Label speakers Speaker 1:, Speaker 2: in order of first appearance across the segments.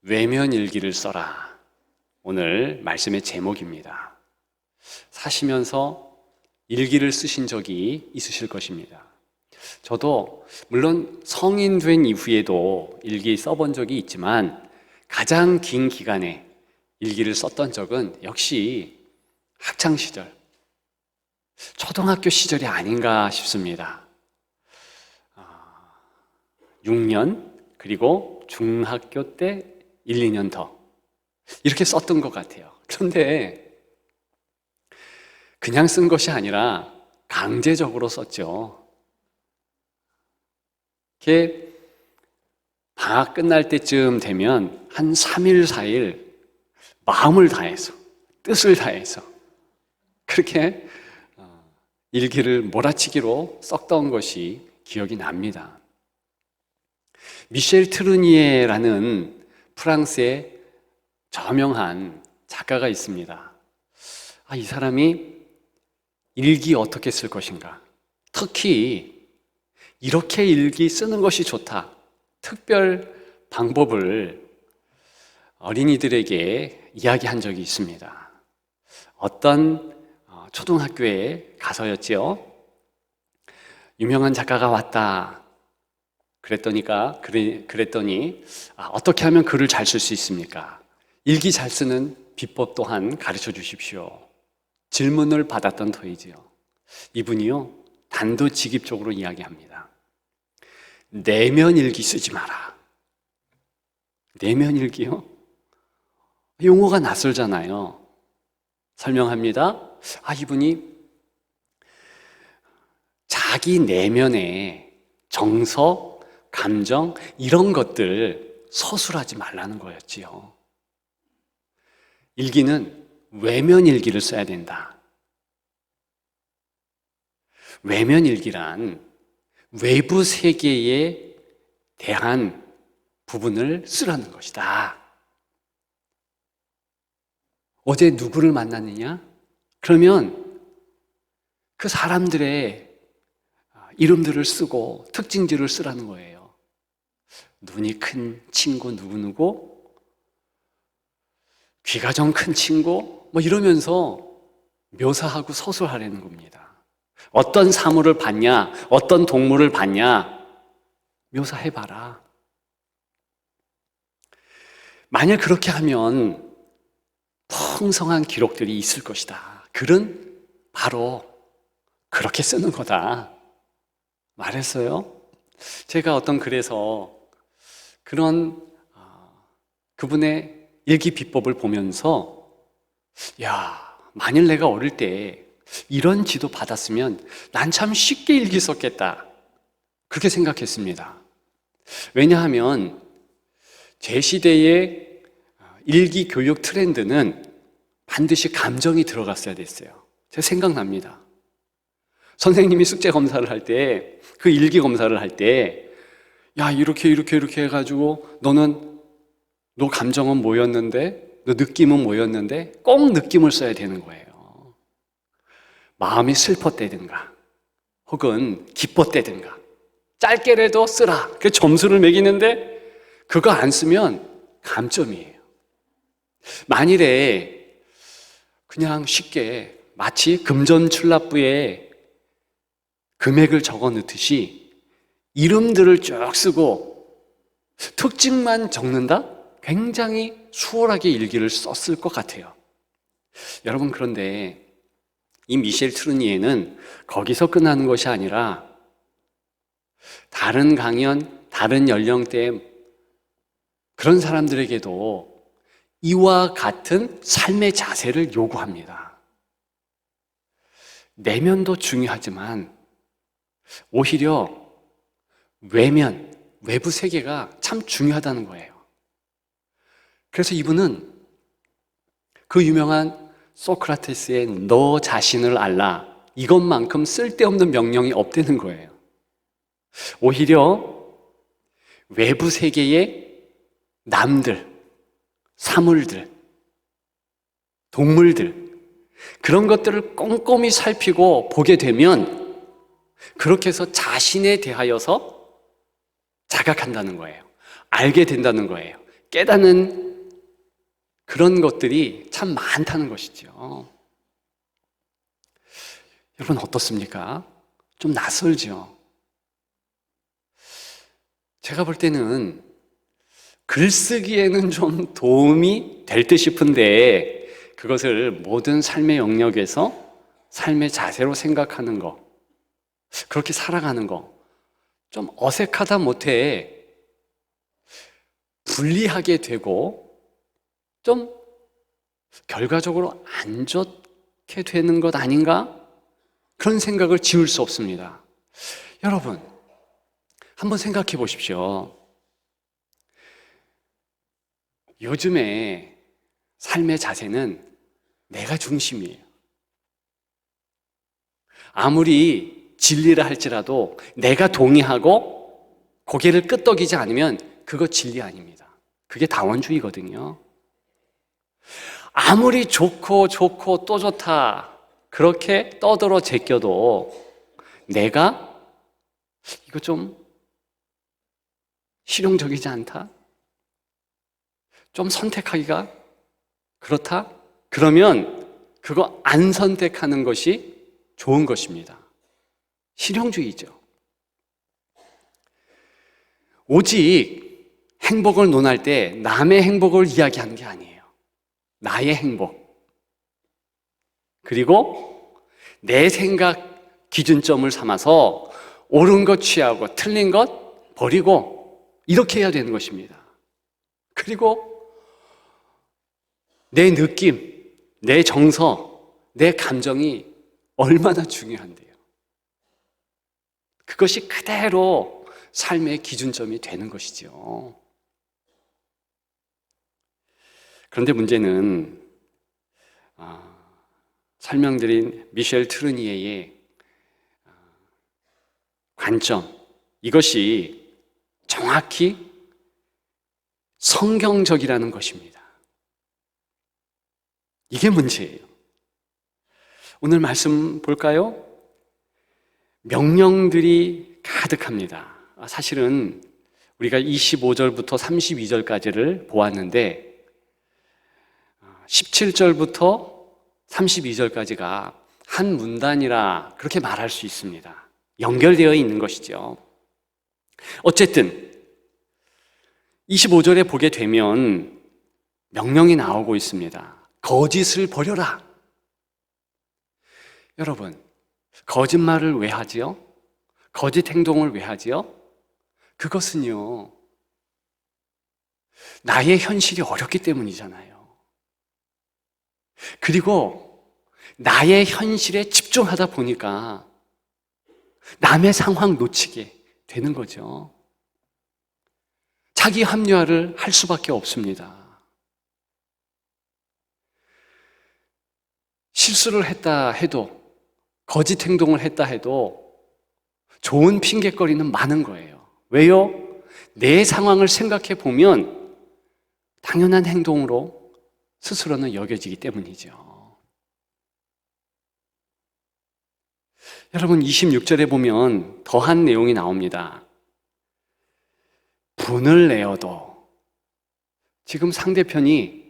Speaker 1: 외면 일기를 써라. 오늘 말씀의 제목입니다. 사시면서 일기를 쓰신 적이 있으실 것입니다. 저도 물론 성인 된 이후에도 일기 써본 적이 있지만 가장 긴 기간에 일기를 썼던 적은 역시 학창시절, 초등학교 시절이 아닌가 싶습니다. 6년 그리고 중학교 때 1, 2년 더 이렇게 썼던 것 같아요. 그런데 그냥 쓴 것이 아니라 강제적으로 썼죠. 이렇게 방학 끝날 때쯤 되면 한 3일, 4일 마음을 다해서, 뜻을 다해서 그렇게 일기를 몰아치기로 썼던 것이 기억이 납니다. 미셸 트르니에라는 프랑스의 저명한 작가가 있습니다. 이 사람이 일기 어떻게 쓸 것인가, 특히 이렇게 일기 쓰는 것이 좋다, 특별 방법을 어린이들에게 이야기한 적이 있습니다. 어떤 초등학교에 가서였지요. 유명한 작가가 왔다. 그랬더니 어떻게 하면 글을 잘 쓸 수 있습니까? 일기 잘 쓰는 비법 또한 가르쳐 주십시오. 질문을 받았던 터이지요. 이분이요, 단도직입적으로 이야기합니다. 내면 일기 쓰지 마라. 내면 일기요? 용어가 낯설잖아요. 설명합니다. 이분이 자기 내면의 정서, 감정 이런 것들 서술하지 말라는 거였지요. 일기는 외면 일기를 써야 된다. 외면 일기란 외부 세계에 대한 부분을 쓰라는 것이다. 어제 누구를 만났느냐? 그러면 그 사람들의 이름들을 쓰고 특징들을 쓰라는 거예요. 눈이 큰 친구 누구누구, 귀가 좀 큰 친구, 이러면서 묘사하고 서술하려는 겁니다. 어떤 사물을 봤냐, 어떤 동물을 봤냐, 묘사해봐라. 만약 그렇게 하면 풍성한 기록들이 있을 것이다. 글은 바로 그렇게 쓰는 거다 말했어요. 제가 어떤 글에서 그런 그분의 일기 비법을 보면서 만일 내가 어릴 때 이런 지도 받았으면 난 참 쉽게 일기 썼겠다, 그렇게 생각했습니다. 왜냐하면 제 시대의 일기 교육 트렌드는 반드시 감정이 들어갔어야 됐어요. 제가 생각납니다. 선생님이 숙제 검사를 할 때, 그 일기 검사를 할 때, 이렇게 해가지고 너 감정은 뭐였는데, 너 느낌은 뭐였는데, 꼭 느낌을 써야 되는 거예요. 마음이 슬펐다든가 혹은 기뻤다든가 짧게라도 쓰라. 그 점수를 매기는데 그거 안 쓰면 감점이에요. 만일에 그냥 쉽게 마치 금전출납부에 금액을 적어 넣듯이 이름들을 쭉 쓰고 특징만 적는다? 굉장히 수월하게 일기를 썼을 것 같아요. 여러분, 그런데 이 미셸 트르니에는 거기서 끝나는 것이 아니라 다른 강연, 다른 연령대 그런 사람들에게도 이와 같은 삶의 자세를 요구합니다. 내면도 중요하지만 오히려 외면, 외부 세계가 참 중요하다는 거예요. 그래서 이분은 그 유명한 소크라테스의 너 자신을 알라, 이것만큼 쓸데없는 명령이 없다는 거예요. 오히려 외부 세계의 남들, 사물들, 동물들, 그런 것들을 꼼꼼히 살피고 보게 되면 그렇게 해서 자신에 대하여서 자각한다는 거예요. 알게 된다는 거예요. 깨닫는 그런 것들이 참 많다는 것이죠. 여러분 어떻습니까? 좀 낯설죠? 제가 볼 때는 글쓰기에는 좀 도움이 될 듯 싶은데 그것을 모든 삶의 영역에서 삶의 자세로 생각하는 거, 그렇게 살아가는 거 좀 어색하다 못해 불리하게 되고 좀 결과적으로 안 좋게 되는 것 아닌가? 그런 생각을 지울 수 없습니다. 여러분 한번 생각해 보십시오. 요즘에 삶의 자세는 내가 중심이에요. 아무리 진리라 할지라도 내가 동의하고 고개를 끄덕이지 않으면 그거 진리 아닙니다. 그게 다원주의거든요. 아무리 좋고 또 좋다 그렇게 떠들어 제껴도 내가 이거 좀 실용적이지 않다? 좀 선택하기가 그렇다? 그러면 그거 안 선택하는 것이 좋은 것입니다. 실용주의죠. 오직 행복을 논할 때 남의 행복을 이야기하는 게 아니에요. 나의 행복. 그리고 내 생각 기준점을 삼아서 옳은 것 취하고 틀린 것 버리고 이렇게 해야 되는 것입니다. 그리고 내 느낌, 내 정서, 내 감정이 얼마나 중요한데요. 그것이 그대로 삶의 기준점이 되는 것이죠. 그런데 문제는 설명드린 미셸 트르니에의 관점, 이것이 정확히 성경적이라는 것입니다. 이게 문제예요. 오늘 말씀 볼까요? 명령들이 가득합니다. 사실은 우리가 25절부터 32절까지를 보았는데 17절부터 32절까지가 한 문단이라 그렇게 말할 수 있습니다. 연결되어 있는 것이죠. 어쨌든 25절에 보게 되면 명령이 나오고 있습니다. 거짓을 버려라. 여러분, 거짓말을 왜 하지요? 거짓 행동을 왜 하지요? 그것은요, 나의 현실이 어렵기 때문이잖아요. 그리고 나의 현실에 집중하다 보니까 남의 상황 놓치게 되는 거죠. 자기 합리화를 할 수밖에 없습니다. 실수를 했다 해도, 거짓 행동을 했다 해도 좋은 핑계거리는 많은 거예요. 왜요? 내 상황을 생각해 보면 당연한 행동으로 스스로는 여겨지기 때문이죠. 여러분 26절에 보면 더한 내용이 나옵니다. 분을 내어도, 지금 상대편이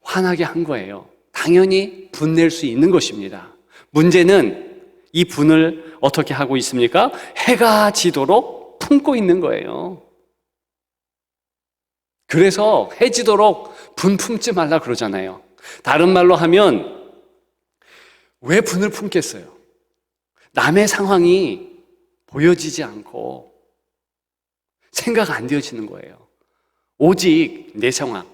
Speaker 1: 화나게 한 거예요. 당연히 분낼 수 있는 것입니다. 문제는 이 분을 어떻게 하고 있습니까? 해가 지도록 품고 있는 거예요. 그래서 해지도록 분 품지 말라 그러잖아요. 다른 말로 하면 왜 분을 품겠어요? 남의 상황이 보여지지 않고 생각 안 되어지는 거예요. 오직 내 상황,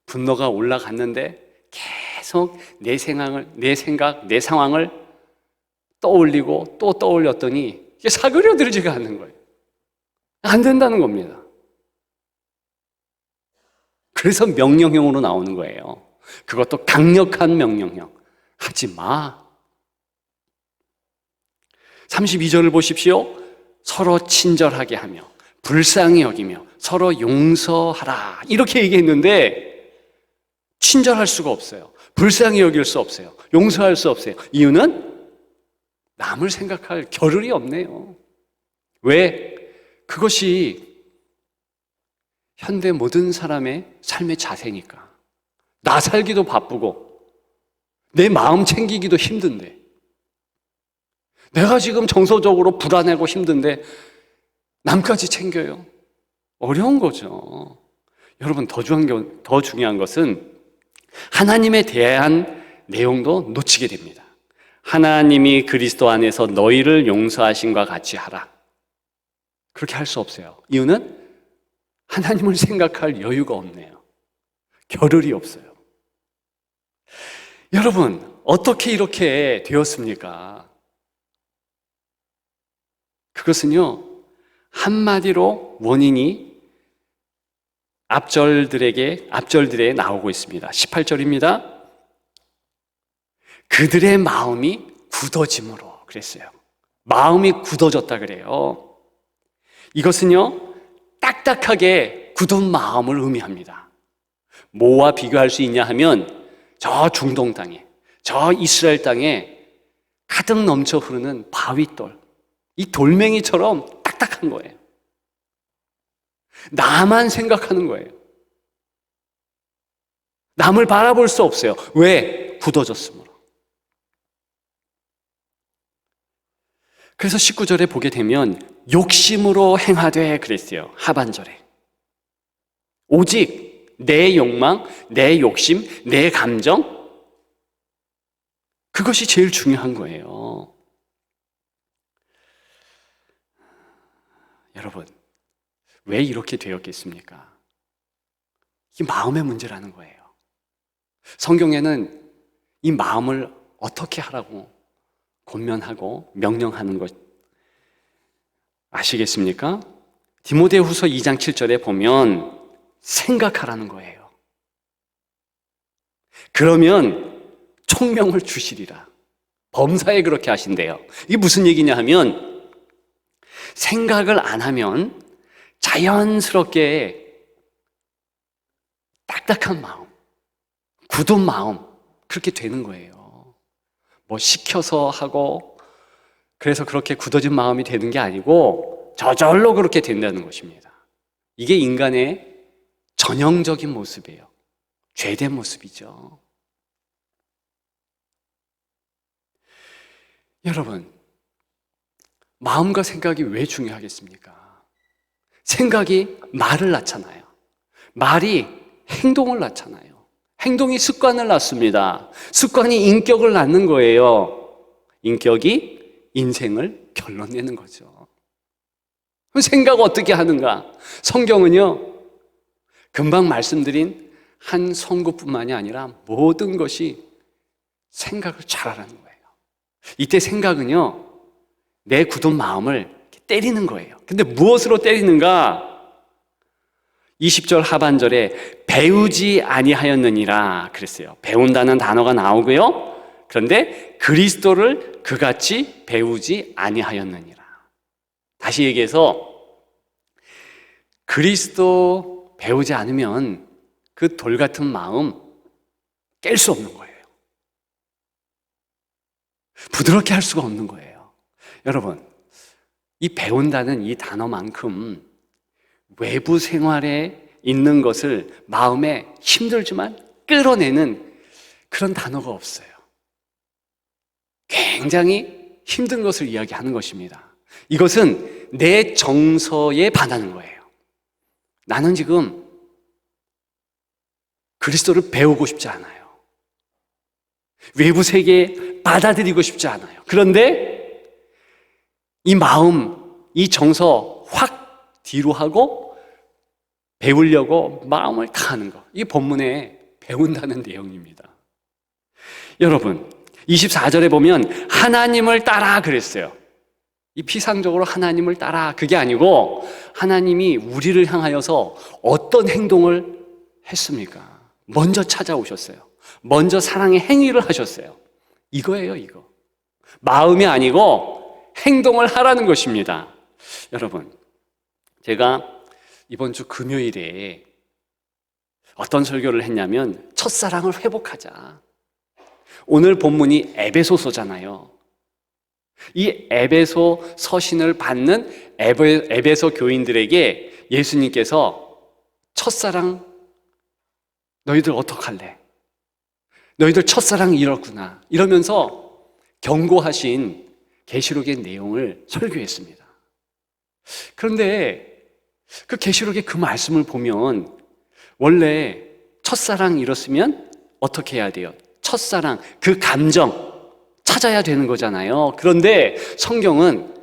Speaker 1: 분노가 올라갔는데 계속 내 생각, 내 상황을 떠올리고 또 떠올렸더니 이게 사그려들지가 않는 거예요. 안 된다는 겁니다. 그래서 명령형으로 나오는 거예요. 그것도 강력한 명령형. 하지 마. 32절을 보십시오. 서로 친절하게 하며 불쌍히 여기며 서로 용서하라. 이렇게 얘기했는데 친절할 수가 없어요. 불쌍히 여길 수 없어요. 용서할 수 없어요. 이유는 남을 생각할 겨를이 없네요. 왜? 그것이 현대 모든 사람의 삶의 자세니까. 나 살기도 바쁘고 내 마음 챙기기도 힘든데, 내가 지금 정서적으로 불안하고 힘든데 남까지 챙겨요? 어려운 거죠. 여러분, 더 중요한 것은 하나님에 대한 내용도 놓치게 됩니다. 하나님이 그리스도 안에서 너희를 용서하신과 같이 하라. 그렇게 할 수 없어요. 이유는 하나님을 생각할 여유가 없네요. 겨를이 없어요. 여러분, 어떻게 이렇게 되었습니까? 그것은요, 한마디로 원인이 앞절들에 나오고 있습니다. 18절입니다. 그들의 마음이 굳어짐으로 그랬어요. 마음이 굳어졌다 그래요. 이것은요, 딱딱하게 굳은 마음을 의미합니다. 뭐와 비교할 수 있냐 하면 저 중동 땅에, 저 이스라엘 땅에 가득 넘쳐 흐르는 바위돌, 이 돌멩이처럼 딱딱한 거예요. 나만 생각하는 거예요. 남을 바라볼 수 없어요. 왜? 굳어졌으므로. 그래서 19절에 보게 되면 욕심으로 행하되 그랬어요. 하반절에. 오직 내 욕망, 내 욕심, 내 감정, 그것이 제일 중요한 거예요. 여러분, 왜 이렇게 되었겠습니까? 이게 마음의 문제라는 거예요. 성경에는 이 마음을 어떻게 하라고 권면하고 명령하는 것 아시겠습니까? 디모데후서 2장 7절에 보면 생각하라는 거예요. 그러면 총명을 주시리라. 범사에 그렇게 하신대요. 이게 무슨 얘기냐 하면 생각을 안 하면 자연스럽게 딱딱한 마음, 굳은 마음, 그렇게 되는 거예요. 뭐 시켜서 하고 그래서 그렇게 굳어진 마음이 되는 게 아니고 저절로 그렇게 된다는 것입니다. 이게 인간의 전형적인 모습이에요. 죄된 모습이죠. 여러분, 마음과 생각이 왜 중요하겠습니까? 생각이 말을 낳잖아요. 말이 행동을 낳잖아요. 행동이 습관을 낳습니다. 습관이 인격을 낳는 거예요. 인격이 인생을 결론내는 거죠. 생각 어떻게 하는가? 성경은요, 금방 말씀드린 한 성구뿐만이 아니라 모든 것이 생각을 잘하라는 거예요. 이때 생각은요, 내 굳은 마음을 때리는 거예요. 근데 무엇으로 때리는가? 20절 하반절에 배우지 아니하였느니라 그랬어요. 배운다는 단어가 나오고요. 그런데 그리스도를 그같이 배우지 아니하였느니라. 다시 얘기해서 그리스도 배우지 않으면 그 돌 같은 마음 깰 수 없는 거예요. 부드럽게 할 수가 없는 거예요. 여러분, 이 배운다는 이 단어만큼 외부 생활에 있는 것을 마음에 힘들지만 끌어내는 그런 단어가 없어요. 굉장히 힘든 것을 이야기하는 것입니다. 이것은 내 정서에 반하는 거예요. 나는 지금 그리스도를 배우고 싶지 않아요. 외부 세계에 받아들이고 싶지 않아요. 그런데 이 마음, 이 정서 확 뒤로 하고 배우려고 마음을 다하는 것. 이게 본문에 배운다는 내용입니다. 여러분, 24절에 보면 하나님을 따라 그랬어요. 이 피상적으로 하나님을 따라 그게 아니고 하나님이 우리를 향하여서 어떤 행동을 했습니까? 먼저 찾아오셨어요. 먼저 사랑의 행위를 하셨어요. 이거예요, 이거. 마음이 아니고 행동을 하라는 것입니다. 여러분, 제가 이번 주 금요일에 어떤 설교를 했냐면 첫사랑을 회복하자. 오늘 본문이 에베소서잖아요. 이 에베소 서신을 받는 에베소 교인들에게 예수님께서 첫사랑 너희들 어떡할래? 너희들 첫사랑이 이렇구나. 이러면서 경고하신 계시록의 내용을 설교했습니다. 그런데 그 계시록의 그 말씀을 보면 원래 첫사랑 이렇으면 어떻게 해야 돼요? 첫사랑, 그 감정 찾아야 되는 거잖아요. 그런데 성경은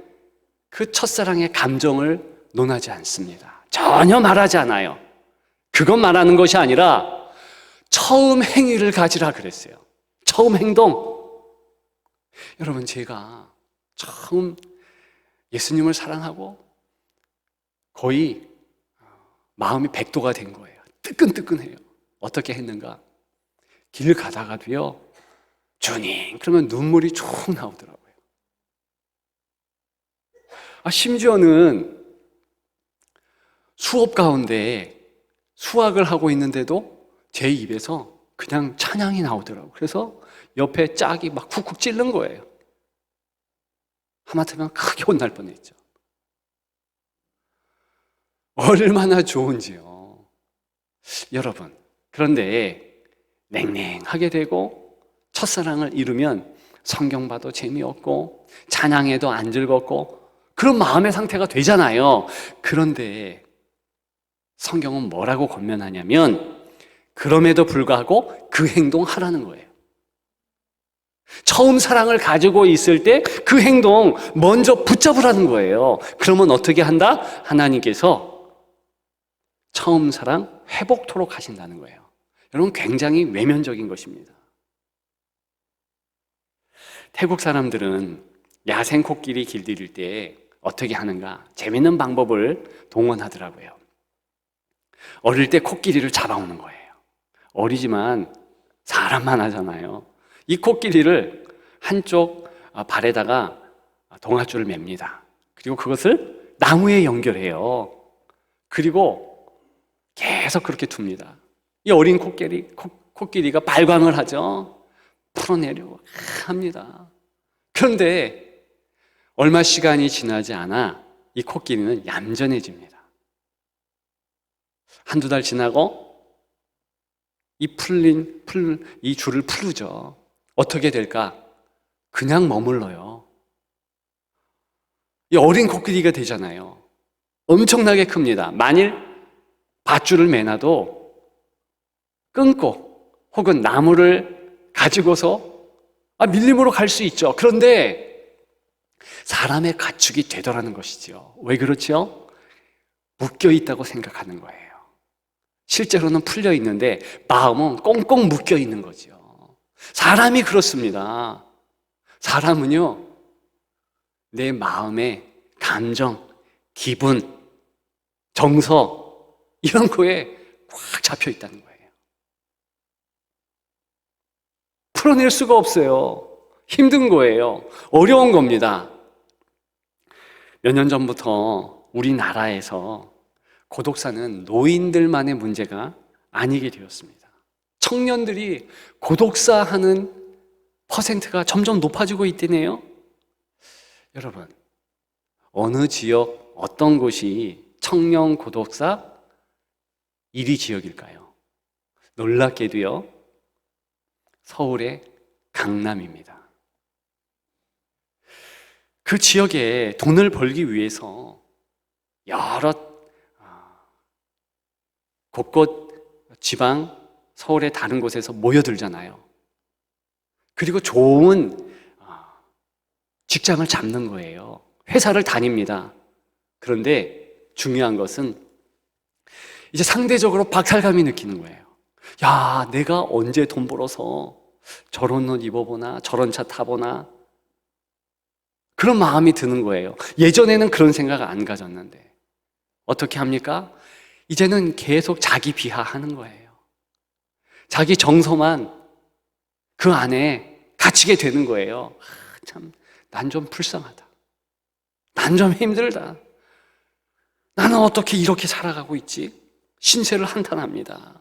Speaker 1: 그 첫사랑의 감정을 논하지 않습니다. 전혀 말하지 않아요. 그것 말하는 것이 아니라 처음 행위를 가지라 그랬어요. 처음 행동. 여러분, 제가 처음 예수님을 사랑하고 거의 마음이 100도가 된 거예요. 뜨끈뜨끈해요. 어떻게 했는가? 길 가다가도요, 주님, 그러면 눈물이 쭉 나오더라고요. 심지어는 수업 가운데 수학을 하고 있는데도 제 입에서 그냥 찬양이 나오더라고요. 그래서 옆에 짝이 막 쿡쿡 찔른 거예요. 하마터면 크게 혼날 뻔했죠. 얼마나 좋은지요. 여러분, 그런데 냉랭하게 되고 첫사랑을 잃으면 성경 봐도 재미없고 찬양해도 안 즐겁고 그런 마음의 상태가 되잖아요. 그런데 성경은 뭐라고 권면하냐면 그럼에도 불구하고 그 행동 하라는 거예요. 처음 사랑을 가지고 있을 때 그 행동 먼저 붙잡으라는 거예요. 그러면 어떻게 한다? 하나님께서 처음 사랑 회복토록 하신다는 거예요. 여러분, 굉장히 외면적인 것입니다. 태국 사람들은 야생 코끼리 길들일 때 어떻게 하는가? 재밌는 방법을 동원하더라고요. 어릴 때 코끼리를 잡아오는 거예요. 어리지만 사람만 하잖아요. 이 코끼리를 한쪽 발에다가 동아줄을 맵니다. 그리고 그것을 나무에 연결해요. 그리고 계속 그렇게 둡니다. 이 어린 코끼리가 발광을 하죠. 풀어내려고 합니다. 그런데 얼마 시간이 지나지 않아 이 코끼리는 얌전해집니다. 한두 달 지나고 이 줄을 풀죠. 어떻게 될까? 그냥 머물러요. 이 어린 코끼리가 되잖아요. 엄청나게 큽니다. 만일 밧줄을 매놔도 끊고 혹은 나무를 가지고서 밀림으로 갈 수 있죠. 그런데 사람의 가축이 되더라는 것이죠. 왜 그렇죠? 묶여 있다고 생각하는 거예요. 실제로는 풀려 있는데 마음은 꽁꽁 묶여 있는 거죠. 사람이 그렇습니다. 사람은요, 내 마음의 감정, 기분, 정서 이런 거에 꽉 잡혀 있다는 거예요. 풀어낼 수가 없어요. 힘든 거예요. 어려운 겁니다. 몇 년 전부터 우리나라에서 고독사는 노인들만의 문제가 아니게 되었습니다. 청년들이 고독사 하는 퍼센트가 점점 높아지고 있다네요. 여러분, 어느 지역, 어떤 곳이 청년 고독사 1위 지역일까요? 놀랍게도요, 서울의 강남입니다. 그 지역에 돈을 벌기 위해서 여러 곳곳 지방, 서울의 다른 곳에서 모여들잖아요. 그리고 좋은 직장을 잡는 거예요. 회사를 다닙니다. 그런데 중요한 것은 이제 상대적으로 박탈감이 느끼는 거예요. 야, 내가 언제 돈 벌어서 저런 옷 입어보나, 저런 차 타보나, 그런 마음이 드는 거예요. 예전에는 그런 생각 안 가졌는데 어떻게 합니까? 이제는 계속 자기 비하하는 거예요. 자기 정서만 그 안에 갇히게 되는 거예요. 참, 난 좀 불쌍하다. 난 좀 힘들다. 나는 어떻게 이렇게 살아가고 있지? 신세를 한탄합니다.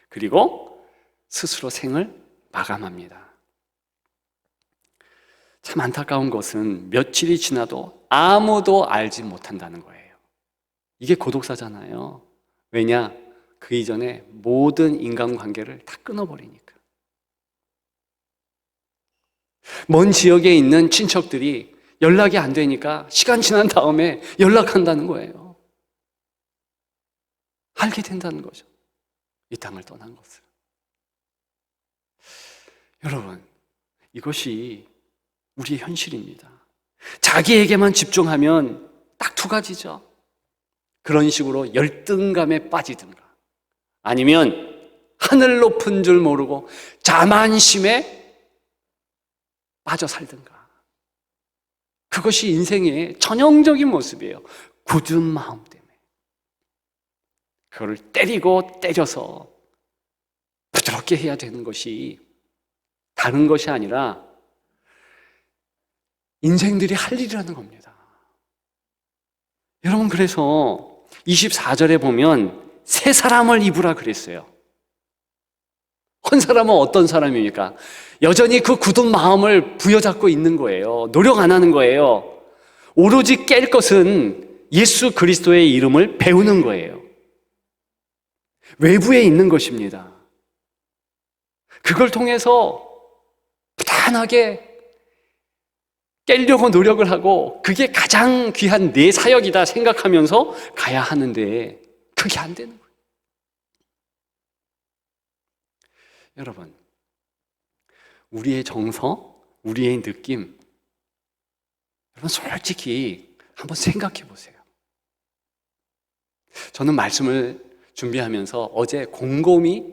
Speaker 1: 그리고 스스로 생을 마감합니다. 참 안타까운 것은 며칠이 지나도 아무도 알지 못한다는 거예요. 이게 고독사잖아요. 왜냐? 그 이전에 모든 인간관계를 다 끊어버리니까. 먼 지역에 있는 친척들이 연락이 안 되니까 시간 지난 다음에 연락한다는 거예요. 알게 된다는 거죠. 이 땅을 떠난 것을. 여러분, 이것이 우리의 현실입니다. 자기에게만 집중하면 딱 두 가지죠. 그런 식으로 열등감에 빠지든가, 아니면 하늘 높은 줄 모르고 자만심에 빠져 살든가. 그것이 인생의 전형적인 모습이에요. 굳은 마음 때문에. 그거를 때리고 때려서 부드럽게 해야 되는 것이 다른 것이 아니라 인생들이 할 일이라는 겁니다. 여러분, 그래서 24절에 보면 새 사람을 입으라 그랬어요. 한 사람은 어떤 사람입니까? 여전히 그 굳은 마음을 부여잡고 있는 거예요. 노력 안 하는 거예요. 오로지 깰 것은 예수 그리스도의 이름을 배우는 거예요. 외부에 있는 것입니다. 그걸 통해서 부단하게 깰려고 노력을 하고 그게 가장 귀한 내 사역이다 생각하면서 가야 하는데 그게 안 되는 거예요. 여러분, 우리의 정서, 우리의 느낌, 여러분 솔직히 한번 생각해 보세요. 저는 말씀을 준비하면서 어제 곰곰이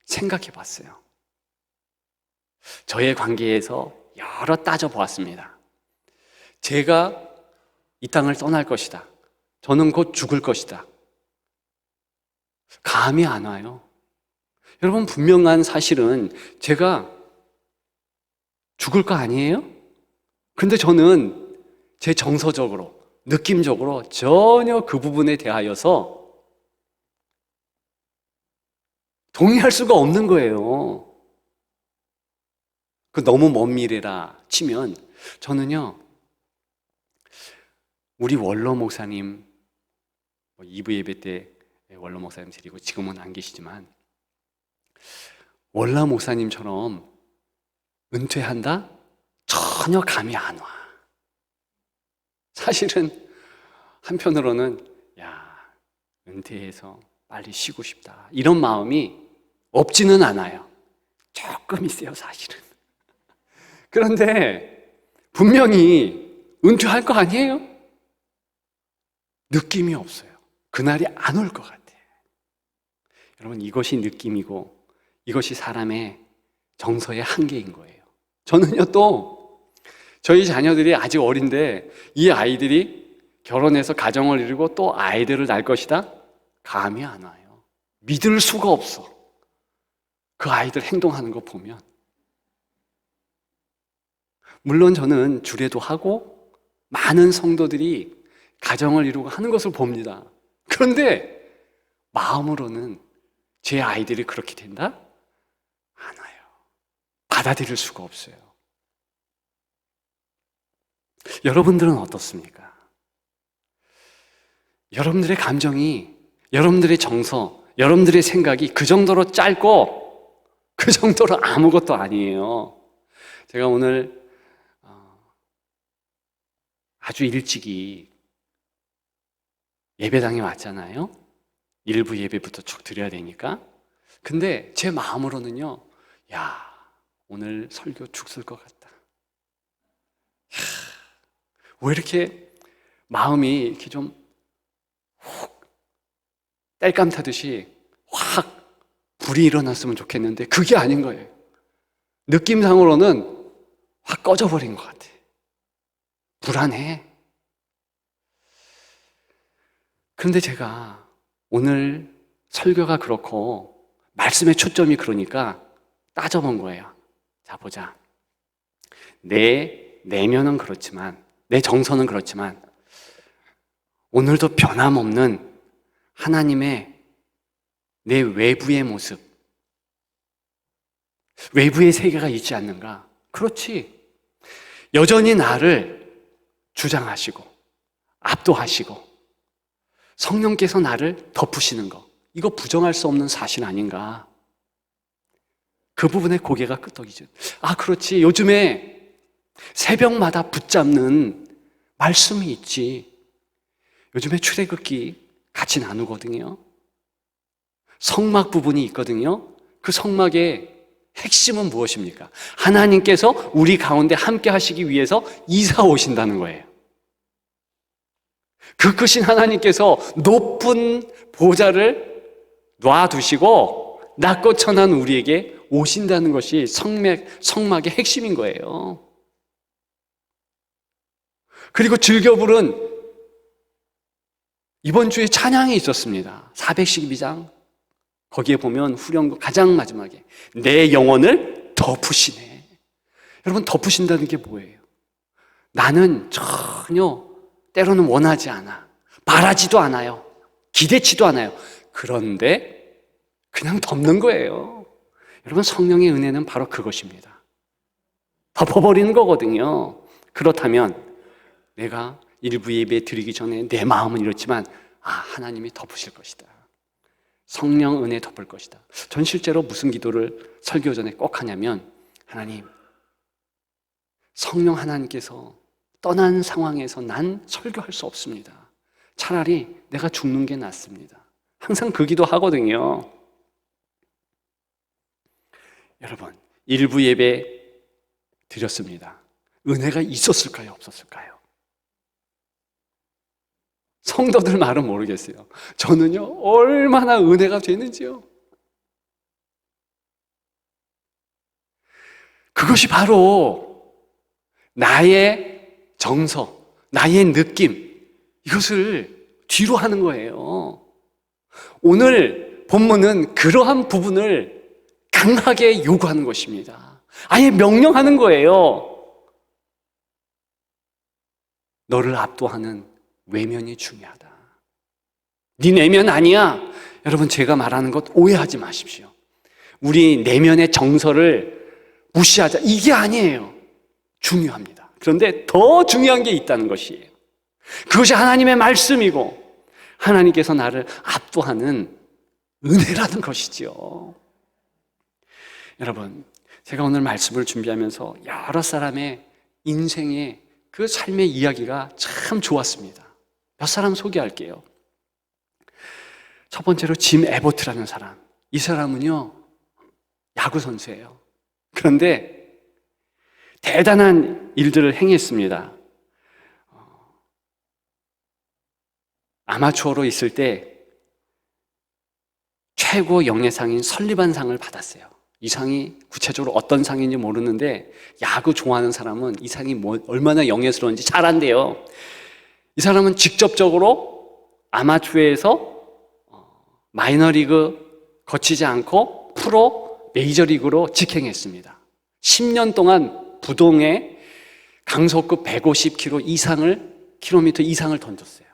Speaker 1: 생각해 봤어요. 저의 관계에서 여러 따져보았습니다. 제가 이 땅을 떠날 것이다. 저는 곧 죽을 것이다. 감이 안 와요. 여러분, 분명한 사실은 제가 죽을 거 아니에요? 근데 저는 제 정서적으로, 느낌적으로 전혀 그 부분에 대하여서 동의할 수가 없는 거예요. 그 너무 먼 미래라 치면 저는요, 우리 원로 목사님, 2부 예배 때 원로 목사님 드리고 지금은 안 계시지만 원로 목사님처럼 은퇴한다? 전혀 감이 안 와. 사실은 한편으로는 은퇴해서 빨리 쉬고 싶다 이런 마음이 없지는 않아요. 조금 있어요, 사실은. 그런데 분명히 은퇴할 거 아니에요? 느낌이 없어요. 그날이 안 올 것 같아요. 여러분, 이것이 느낌이고 이것이 사람의 정서의 한계인 거예요. 저는요, 또 저희 자녀들이 아직 어린데 이 아이들이 결혼해서 가정을 이루고 또 아이들을 낳을 것이다? 감이 안 와요. 믿을 수가 없어. 그 아이들 행동하는 거 보면. 물론 저는 주례도 하고 많은 성도들이 가정을 이루고 하는 것을 봅니다. 그런데 마음으로는 제 아이들이 그렇게 된다? 안 와요. 받아들일 수가 없어요. 여러분들은 어떻습니까? 여러분들의 감정이, 여러분들의 정서, 여러분들의 생각이 그 정도로 짧고 그 정도로 아무것도 아니에요. 제가 오늘 아주 일찍이 예배당에 왔잖아요. 일부 예배부터 쭉 드려야 되니까. 근데 제 마음으로는요, 오늘 설교 죽을 것 같다. 왜 이렇게 마음이 이렇게 좀 훅 땔감 타듯이 확 불이 일어났으면 좋겠는데 그게 아닌 거예요. 느낌상으로는 확 꺼져버린 것 같아. 불안해. 그런데 제가 오늘 설교가 그렇고 말씀의 초점이 그러니까 따져본 거예요. 자, 보자. 내 내면은 그렇지만, 내 정서는 그렇지만 오늘도 변함없는 하나님의 내 외부의 모습, 외부의 세계가 있지 않는가? 그렇지. 여전히 나를 주장하시고 압도하시고 성령께서 나를 덮으시는 거, 이거 부정할 수 없는 사실 아닌가? 그 부분에 고개가 끄덕이죠. 아, 그렇지. 요즘에 새벽마다 붙잡는 말씀이 있지. 요즘에 출애굽기 같이 나누거든요. 성막 부분이 있거든요. 그 성막의 핵심은 무엇입니까? 하나님께서 우리 가운데 함께 하시기 위해서 이사 오신다는 거예요. 그 크신 하나님께서 높은 보좌를 놔두시고 낮고 천한 우리에게 오신다는 것이 성막의 핵심인 거예요. 그리고 즐겨 부른 이번 주에 찬양이 있었습니다. 412장. 거기에 보면 후렴구 가장 마지막에 내 영혼을 덮으시네. 여러분, 덮으신다는 게 뭐예요? 나는 전혀 때로는 원하지 않아. 바라지도 않아요. 기대치도 않아요. 그런데 그냥 덮는 거예요. 여러분, 성령의 은혜는 바로 그것입니다. 덮어버리는 거거든요. 그렇다면 내가 일부 예배 드리기 전에 내 마음은 이렇지만 하나님이 덮으실 것이다. 성령 은혜 덮을 것이다. 전 실제로 무슨 기도를 설교 전에 꼭 하냐면, 하나님, 성령 하나님께서 떠난 상황에서 난 설교할 수 없습니다. 차라리 내가 죽는 게 낫습니다. 항상 그 기도 하거든요. 여러분, 일부 예배 드렸습니다. 은혜가 있었을까요? 없었을까요? 성도들 말은 모르겠어요. 저는요, 얼마나 은혜가 되는지요. 그것이 바로 나의 정서, 나의 느낌, 이것을 뒤로 하는 거예요. 오늘 본문은 그러한 부분을 강하게 요구하는 것입니다. 아예 명령하는 거예요. 너를 압도하는 외면이 중요하다. 네 내면 아니야. 여러분, 제가 말하는 것 오해하지 마십시오. 우리 내면의 정서를 무시하자, 이게 아니에요. 중요합니다. 그런데 더 중요한 게 있다는 것이에요. 그것이 하나님의 말씀이고 하나님께서 나를 압도하는 은혜라는 것이지요. 여러분, 제가 오늘 말씀을 준비하면서 여러 사람의 인생의 그 삶의 이야기가 참 좋았습니다. 몇 사람 소개할게요. 첫 번째로 짐 에버트라는 사람. 이 사람은요, 야구 선수예요. 그런데 대단한 일들을 행했습니다. 아마추어로 있을 때 최고 영예상인 설리반상을 받았어요. 이 상이 구체적으로 어떤 상인지 모르는데 야구 좋아하는 사람은 이 상이 얼마나 영예스러운지 잘 안대요. 이 사람은 직접적으로 아마추어에서 마이너리그 거치지 않고 프로 메이저리그로 직행했습니다. 10년 동안 부동의 강속급 150km 이상을 던졌어요.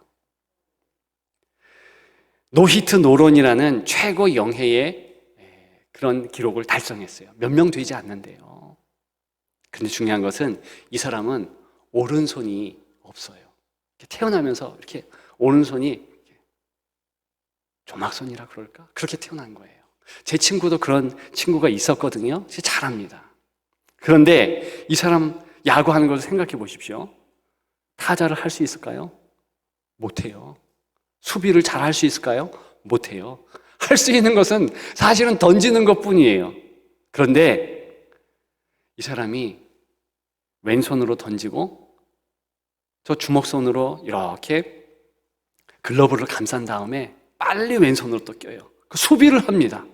Speaker 1: 노히트 노런이라는 최고 영예의 그런 기록을 달성했어요. 몇 명 되지 않는데요. 그런데 중요한 것은 이 사람은 오른손이 없어요. 태어나면서 이렇게 오른손이 조막손이라 그럴까? 그렇게 태어난 거예요. 제 친구도 그런 친구가 있었거든요. 잘합니다. 그런데 이 사람 야구하는 것을 생각해 보십시오. 타자를 할 수 있을까요? 못해요. 수비를 잘 할 수 있을까요? 못해요. 할 수 있는 것은 사실은 던지는 것뿐이에요. 그런데 이 사람이 왼손으로 던지고 저 주먹손으로 이렇게 글러브를 감싼 다음에 빨리 왼손으로 또 껴요. 그 수비를 합니다.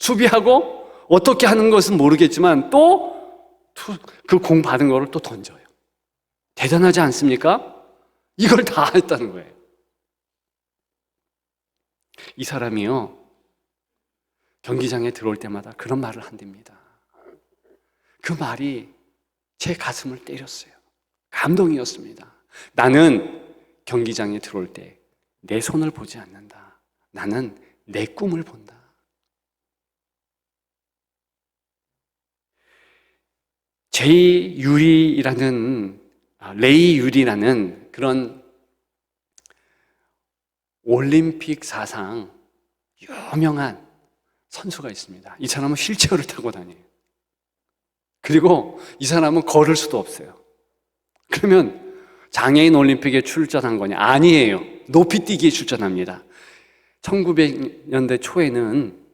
Speaker 1: 수비하고 어떻게 하는 것은 모르겠지만 또 그 공 받은 거를 또 던져요. 대단하지 않습니까? 이걸 다 했다는 거예요. 이 사람이요, 경기장에 들어올 때마다 그런 말을 한답니다. 그 말이 제 가슴을 때렸어요. 감동이었습니다. 나는 경기장에 들어올 때 내 손을 보지 않는다. 나는 내 꿈을 본다. 레이 유리라는 그런 올림픽 사상 유명한 선수가 있습니다. 이 사람은 휠체어를 타고 다녀요. 그리고 이 사람은 걸을 수도 없어요. 그러면 장애인 올림픽에 출전한 거냐? 아니에요. 높이뛰기에 출전합니다. 1900년대 초에는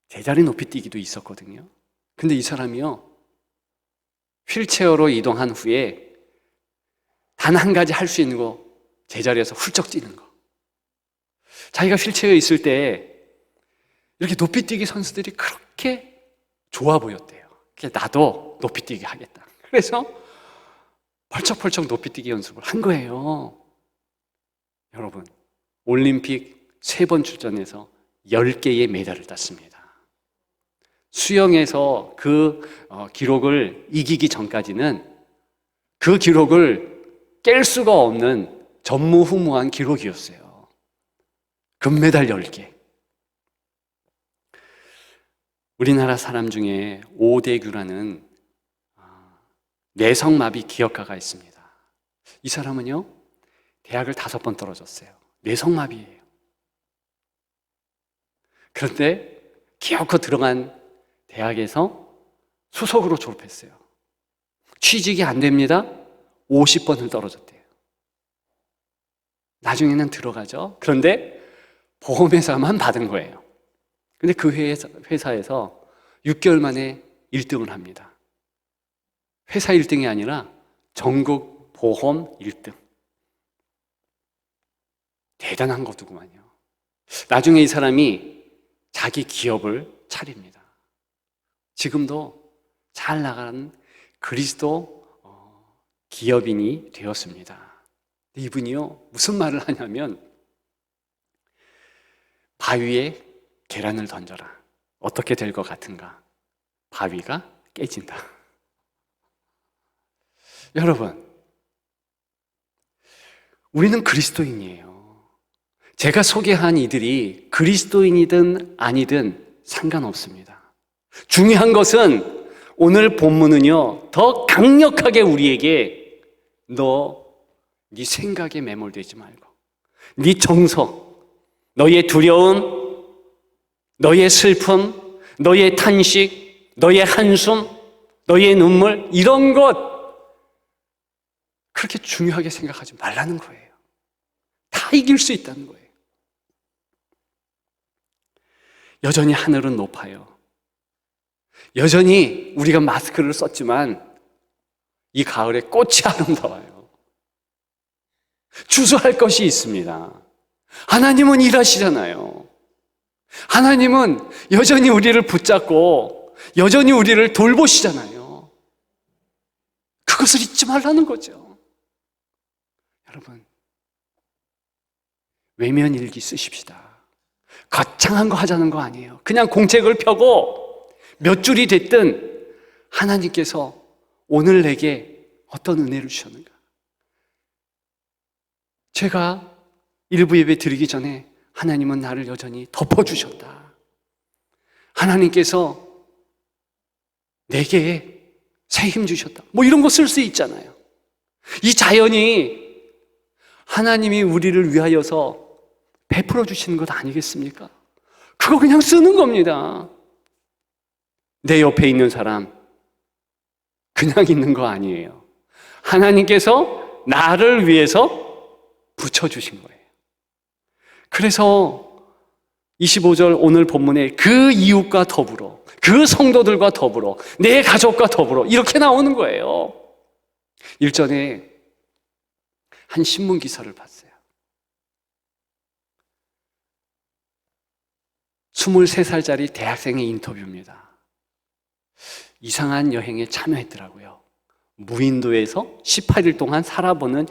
Speaker 1: 제자리 높이뛰기도 있었거든요. 근데 이 사람이요, 휠체어로 이동한 후에 단 한 가지 할 수 있는 거, 제자리에서 훌쩍 뛰는 거. 자기가 휠체어에 있을 때 이렇게 높이뛰기 선수들이 그렇게 좋아 보였대요. 그래서 나도 높이뛰기 하겠다. 그래서 펄쩍펄쩍 높이뛰기 연습을 한 거예요. 여러분, 올림픽 3번 출전해서 10개의 메달을 땄습니다. 수영에서 그 기록을 이기기 전까지는 그 기록을 깰 수가 없는 전무후무한 기록이었어요. 금메달 10개. 우리나라 사람 중에 오대규라는 뇌성마비 기억가가 있습니다. 이 사람은요, 대학을 5번 떨어졌어요. 뇌성마비예요. 그런데 기어코 들어간 대학에서 수석으로 졸업했어요. 취직이 안 됩니다. 50번을 떨어졌대요. 나중에는 들어가죠. 그런데 보험회사만 받은 거예요. 근데 그 회사에서 6개월 만에 1등을 합니다. 회사 1등이 아니라 전국 보험 1등. 대단한 거더구만요. 나중에 이 사람이 자기 기업을 차립니다. 지금도 잘 나가는 그리스도 기업인이 되었습니다. 이분이요, 무슨 말을 하냐면, 바위에 계란을 던져라. 어떻게 될 것 같은가? 바위가 깨진다. 여러분, 우리는 그리스도인이에요. 제가 소개한 이들이 그리스도인이든 아니든 상관없습니다. 중요한 것은 오늘 본문은요, 더 강력하게 우리에게 네 생각에 매몰되지 말고, 네 정서, 너의 두려움, 너의 슬픔, 너의 탄식, 너의 한숨, 너의 눈물, 이런 것 그렇게 중요하게 생각하지 말라는 거예요. 다 이길 수 있다는 거예요. 여전히 하늘은 높아요. 여전히 우리가 마스크를 썼지만 이 가을에 꽃이 아름다워요. 주저할 것이 있습니다. 하나님은 일하시잖아요. 하나님은 여전히 우리를 붙잡고 여전히 우리를 돌보시잖아요. 그것을 잊지 말라는 거죠. 여러분, 외면일기 쓰십시다. 거창한 거 하자는 거 아니에요. 그냥 공책을 펴고 몇 줄이 됐든 하나님께서 오늘 내게 어떤 은혜를 주셨는가. 제가 일부 예배 드리기 전에 하나님은 나를 여전히 덮어주셨다. 하나님께서 내게 새 힘 주셨다. 뭐 이런 거 쓸 수 있잖아요. 이 자연이 하나님이 우리를 위하여서 베풀어 주시는 것 아니겠습니까? 그거 그냥 쓰는 겁니다. 내 옆에 있는 사람 그냥 있는 거 아니에요. 하나님께서 나를 위해서 붙여주신 거예요. 그래서 25절 오늘 본문에 그 이웃과 더불어, 그 성도들과 더불어, 내 가족과 더불어 이렇게 나오는 거예요. 일전에 한 신문 기사를 봤어요. 23살짜리 대학생의 인터뷰입니다. 이상한 여행에 참여했더라고요. 무인도에서 18일 동안 살아보는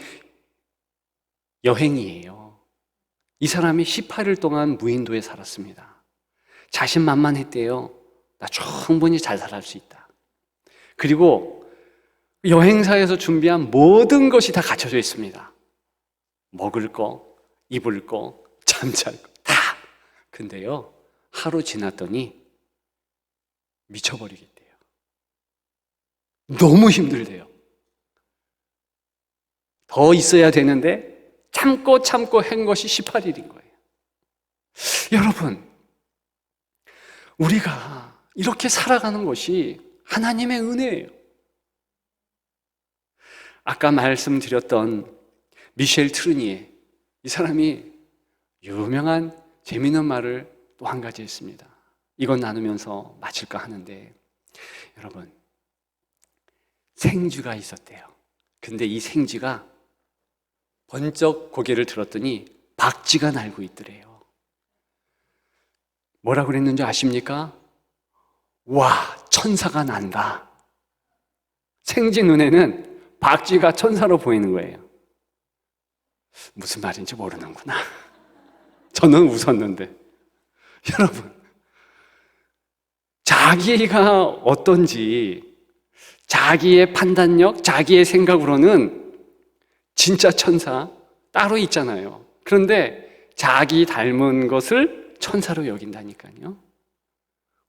Speaker 1: 여행이에요. 이 사람이 18일 동안 무인도에 살았습니다. 자신만만했대요. 나 충분히 잘 살아갈 수 있다. 그리고 여행사에서 준비한 모든 것이 다 갖춰져 있습니다. 먹을 거, 입을 거, 잠잘 거 다. 근데요, 하루 지났더니 미쳐버리겠대요. 너무 힘들대요. 더 있어야 되는데 참고 한 것이 18일인 거예요. 여러분, 우리가 이렇게 살아가는 것이 하나님의 은혜예요. 아까 말씀드렸던 미셸 트르니에, 이 사람이 유명한 재미있는 말을 또 한 가지 했습니다. 이건 나누면서 마칠까 하는데, 여러분, 생쥐가 있었대요. 근데 이 생쥐가 번쩍 고개를 들었더니 박쥐가 날고 있더래요. 뭐라고 그랬는지 아십니까? 와, 천사가 난다. 생쥐 눈에는 박쥐가 천사로 보이는 거예요. 무슨 말인지 모르는구나. 저는 웃었는데. 여러분, 자기가 어떤지 자기의 판단력, 자기의 생각으로는 진짜 천사 따로 있잖아요. 그런데 자기 닮은 것을 천사로 여긴다니까요.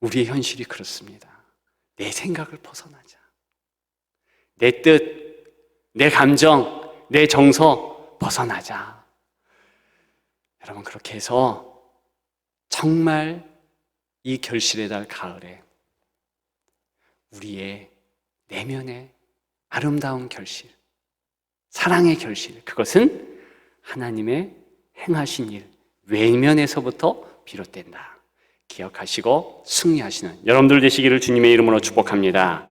Speaker 1: 우리의 현실이 그렇습니다. 내 생각을 벗어나자. 내 뜻, 내 감정, 내 정서 벗어나자. 여러분, 그렇게 해서 정말 이 결실의 달 가을에 우리의 내면의 아름다운 결실, 사랑의 결실, 그것은 하나님의 행하신 일, 외면에서부터 비롯된다. 기억하시고 승리하시는 여러분들 되시기를 주님의 이름으로 축복합니다.